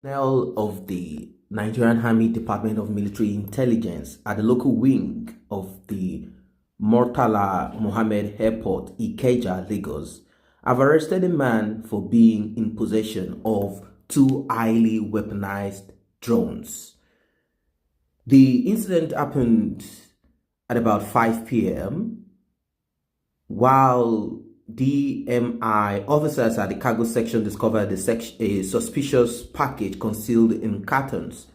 Personnel of the Nigerian Army Department of Military Intelligence at the local wing of the Murtala Mohammed Airport, Ikeja, Lagos, have arrested a man for being in possession of two highly weaponized drones. The incident happened at about 5 p.m. while DMI officers at the cargo section discovered a suspicious package concealed in cartons.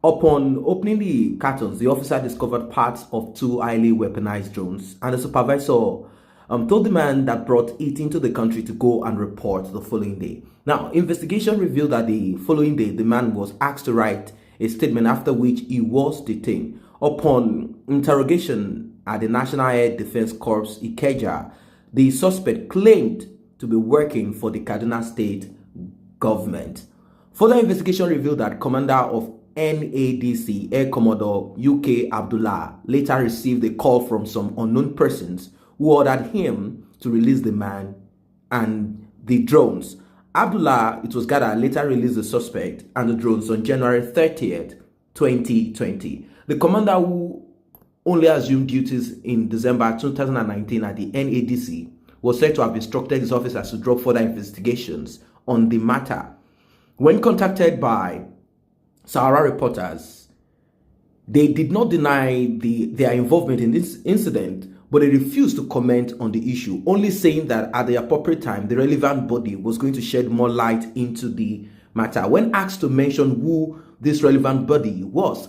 Upon opening the cartons, the officer discovered parts of two highly weaponized drones, and the supervisor told the man that brought it into the country to go and report the following day. Now, investigation revealed that the following day, the man was asked to write a statement, after which he was detained. Upon interrogation at the National Air Defense Corps, Ikeja, the suspect claimed to be working for the Kaduna State government. Further investigation revealed that Commander of NADC, Air Commodore UK Abdullah, later received a call from some unknown persons who ordered him to release the man and the drones. Abdullah, it was gathered, later released the suspect and the drones on January 30th, 2020. The commander, who only assumed duties in December 2019 at the NADC, was said to have instructed his officers to drop further investigations on the matter. When contacted by Sahara reporters, they did not deny their involvement in this incident, but they refused to comment on the issue, only saying that at the appropriate time, the relevant body was going to shed more light into the matter. When asked to mention who this relevant body was,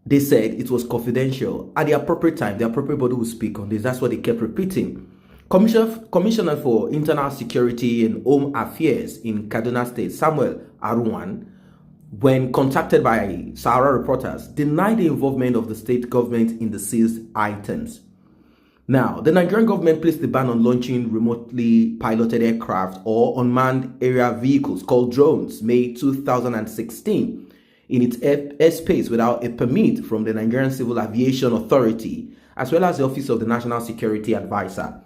they said it was confidential. At the appropriate time, the appropriate body will speak on this. That's what they kept repeating. Commissioner for Internal Security and Home Affairs in Kaduna State, Samuel Aruwan, when contacted by Sahara reporters, denied the involvement of the state government in the seized items. Now, the Nigerian government placed the ban on launching remotely piloted aircraft or unmanned aerial vehicles called drones May 2016 in its airspace without a permit from the Nigerian Civil Aviation Authority, as well as the Office of the National Security Advisor.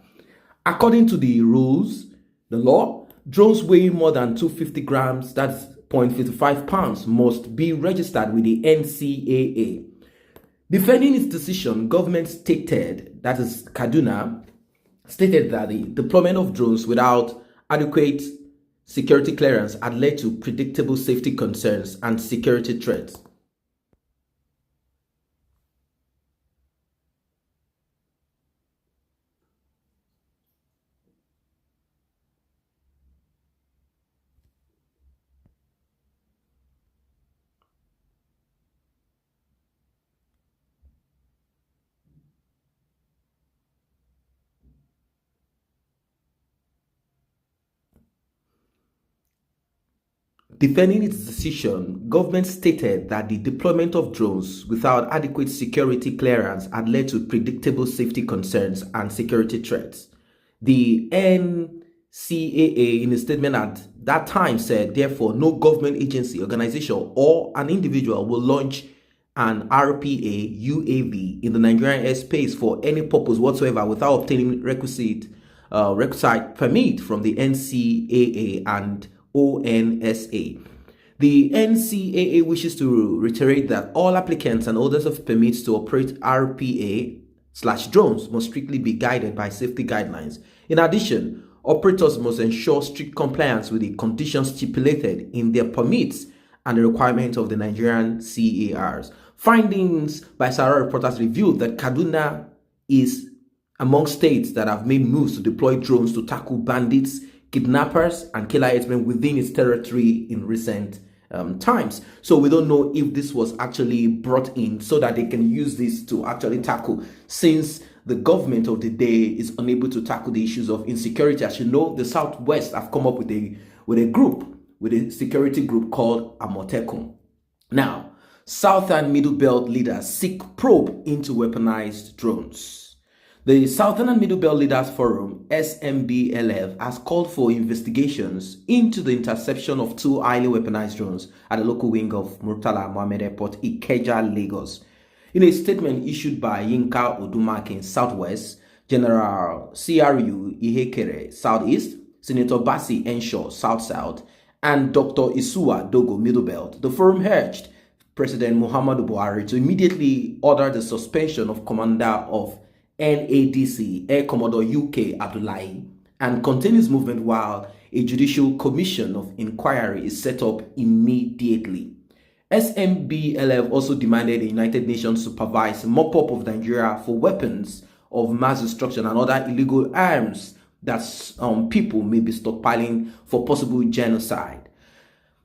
According to the rules, the law, drones weighing more than 250 grams, that's 0.55 pounds, must be registered with the NCAA. Defending its decision, government stated, that is Kaduna, stated that the deployment of drones without adequate security clearance had led to predictable safety concerns and security threats. Defending its decision, government stated that the deployment of drones without adequate security clearance had led to predictable safety concerns and security threats. The NCAA, in a statement at that time, said, therefore, no government agency, organization, or an individual will launch an RPA UAV in the Nigerian airspace for any purpose whatsoever without obtaining requisite permit from the NCAA and ONSA. The NCAA wishes to reiterate that all applicants and holders of permits to operate RPA/drones must strictly be guided by safety guidelines. In addition, operators must ensure strict compliance with the conditions stipulated in their permits and the requirements of the Nigerian CARs. Findings by Sahara reporters revealed that Kaduna is among states that have made moves to deploy drones to tackle bandits, kidnappers, and killer herdsmen within its territory in recent times. So we don't know if this was actually brought in so that they can use this to actually tackle, since the government of the day is unable to tackle the issues of insecurity. As you know, the Southwest have come up with a security group called Amotekun. Now, South and Middle Belt leaders seek probe into weaponized drones. The Southern and Middle Belt Leaders Forum, SMBLF, has called for investigations into the interception of two highly weaponized drones at the local wing of Murtala Mohammed Airport, Ikeja, Lagos. In a statement issued by Yinka Odumak in Southwest, General CRU Ihekere, Southeast, Senator Basi Enshaw, South-South, and Dr. Isuwa Dogo Middlebelt. The forum urged President Muhammadu Buhari to immediately order the suspension of Commander of NADC, Air Commodore UK Abdullahi, and continue his movement while a judicial commission of inquiry is set up immediately. SMBLF also demanded the United Nations supervise mop-up of Nigeria for weapons of mass destruction and other illegal arms that people may be stockpiling for possible genocide.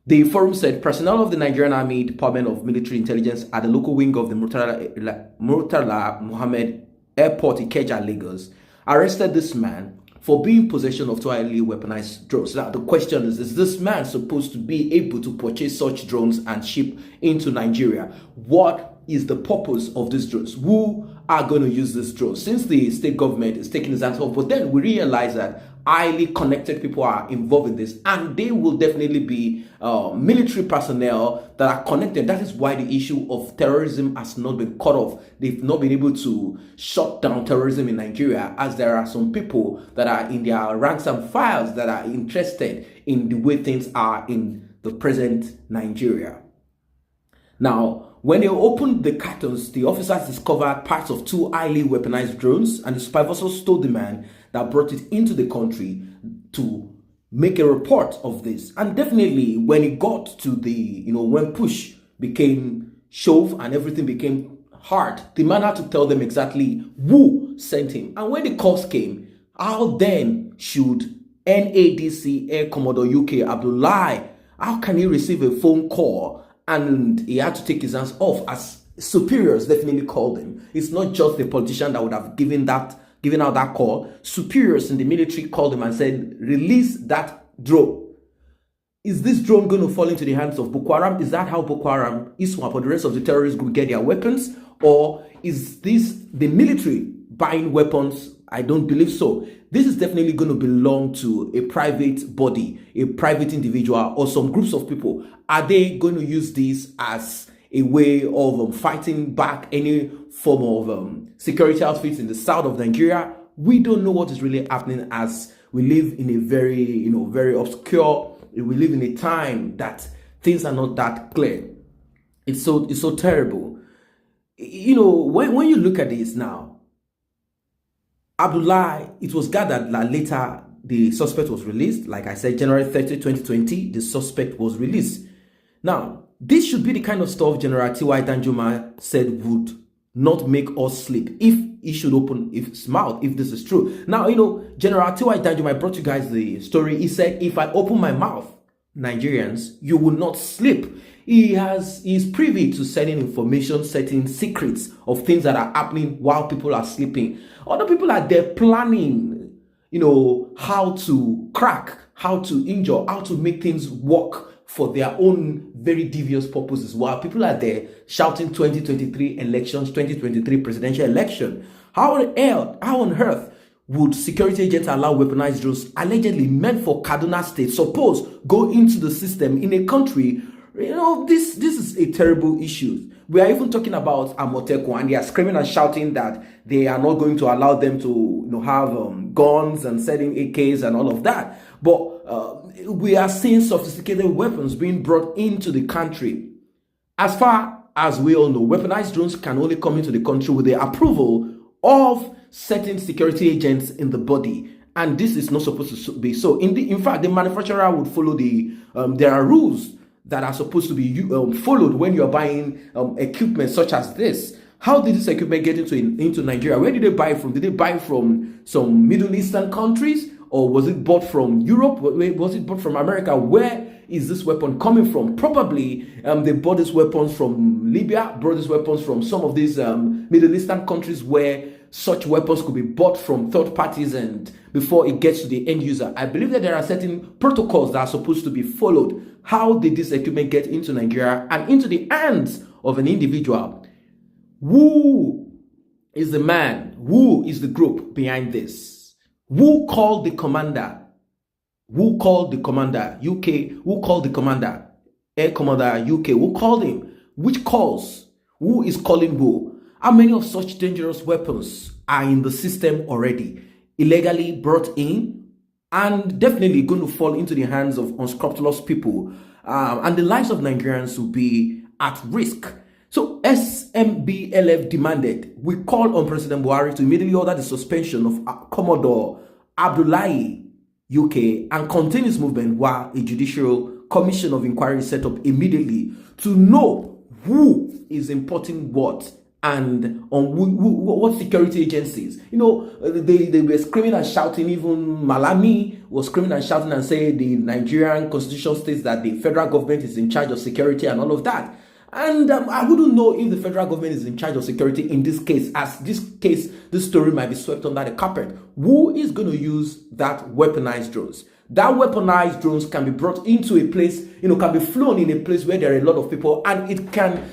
The forum said personnel of the Nigerian Army Department of Military Intelligence at the local wing of the Murtala Mohammed Airport, Ikeja, Lagos, arrested this man for being in possession of two highly weaponized drones. Now, the question is this man supposed to be able to purchase such drones and ship into Nigeria? What is the purpose of these drones? Who are going to use these drones? Since the state government is taking his hands off, but then we realize that highly connected people are involved in this, and they will definitely be military personnel that are connected. That is why the issue of terrorism has not been cut off. They've not been able to shut down terrorism in Nigeria, as there are some people that are in their ranks and files that are interested in the way things are in the present Nigeria. Now, when they opened the cartons, the officers discovered parts of two highly weaponized drones, and the supervisors told the man that brought it into the country to make a report of this. And definitely when it got to the, when push became shove and everything became hard, the man had to tell them exactly who sent him. And when the calls came, how then should NADC Air Commodore UK Abdullahi, how can he receive a phone call and he had to take his hands off, as superiors definitely called him? It's not just the politician that would have given out that call. Superiors in the military called him and said, release that drone. Is this drone going to fall into the hands of Boko Haram? Is that how Boko Haram, ISWAP, or the rest of the terrorists will get their weapons? Or is this the military buying weapons? I don't believe so. This is definitely going to belong to a private body, a private individual, or some groups of people. Are they going to use this as a way of fighting back any form of security outfits in the south of Nigeria? We don't know what is really happening, as we live in a very, very obscure. We live in a time that things are not that clear. It's so terrible. When you look at this now, Abdullahi, it was gathered that later the suspect was released. Like I said, January 30, 2020, the suspect was released. Now, this should be the kind of stuff General T.Y. Danjuma said would not make us sleep if he should open his mouth, if this is true. Now, General T.Y. Danjuma, I brought you guys the story. He said, if I open my mouth, Nigerians, you will not sleep. He is privy to certain information, certain secrets of things that are happening while people are sleeping. Other people are there planning, how to crack, how to injure, how to make things work for their own very devious purposes, while people are there shouting 2023 elections, 2023 presidential election. How on earth would security agents allow weaponized drones allegedly meant for Kaduna State, suppose, go into the system in a country? This is a terrible issue. We are even talking about Amotekun, and they are screaming and shouting that they are not going to allow them to have guns and selling AKs and all of that. But we are seeing sophisticated weapons being brought into the country. As far as we all know, weaponized drones can only come into the country with the approval of certain security agents in the body. And this is not supposed to be so. In fact, the manufacturer would follow there are rules that are supposed to be followed when you're buying equipment such as this. How did this equipment get into Nigeria? Where did they buy it from? Did they buy it from some Middle Eastern countries? Or was it bought from Europe? Was it bought from America? Where is this weapon coming from? Probably they bought these weapons from Libya, brought these weapons from some of these Middle Eastern countries where such weapons could be bought from third parties, and before it gets to the end user. I believe that there are certain protocols that are supposed to be followed. How did this equipment get into Nigeria and into the hands of an individual? Who is the man? Who is the group behind this? Who called the commander? Who called the commander? UK. Who called the commander? Air Commander UK. Who called him? Which calls? Who is calling who? How many of such dangerous weapons are in the system already, illegally brought in? and definitely going to fall into the hands of unscrupulous people, and the lives of Nigerians will be at risk. So SMBLF demanded, we call on President Buhari to immediately order the suspension of Commodore Abdullahi UK and continue his movement while a judicial commission of inquiry is set up immediately to know who is importing what and on what security agencies. You know, they were screaming and shouting. Even Malami was screaming and shouting and saying the Nigerian constitution states that the federal government is in charge of security and all of that. And I wouldn't know if the federal government is in charge of security in this case, as this story might be swept under the carpet. Who is going to use that weaponized drones? That weaponized drones can be brought into a place, can be flown in a place where there are a lot of people, and it can,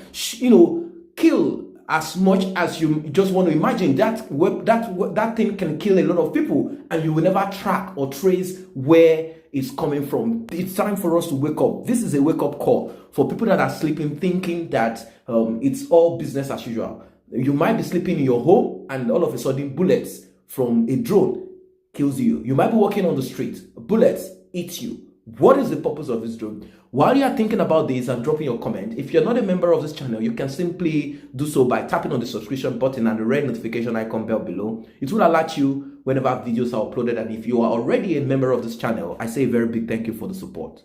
kill as much as you just want to imagine. That thing can kill a lot of people, and you will never track or trace where it's coming from. It's time for us to wake up. This is a wake-up call for people that are sleeping, thinking that it's all business as usual. You might be sleeping in your home, and all of a sudden, bullets from a drone kills you. You might be walking on the street, bullets eat you. What is the purpose of this drone? While you are thinking about this and dropping your comment, if you're not a member of this channel, you can simply do so by tapping on the subscription button and the red notification icon bell below. It will alert you whenever videos are uploaded, and if you are already a member of this channel, I say a very big thank you for the support.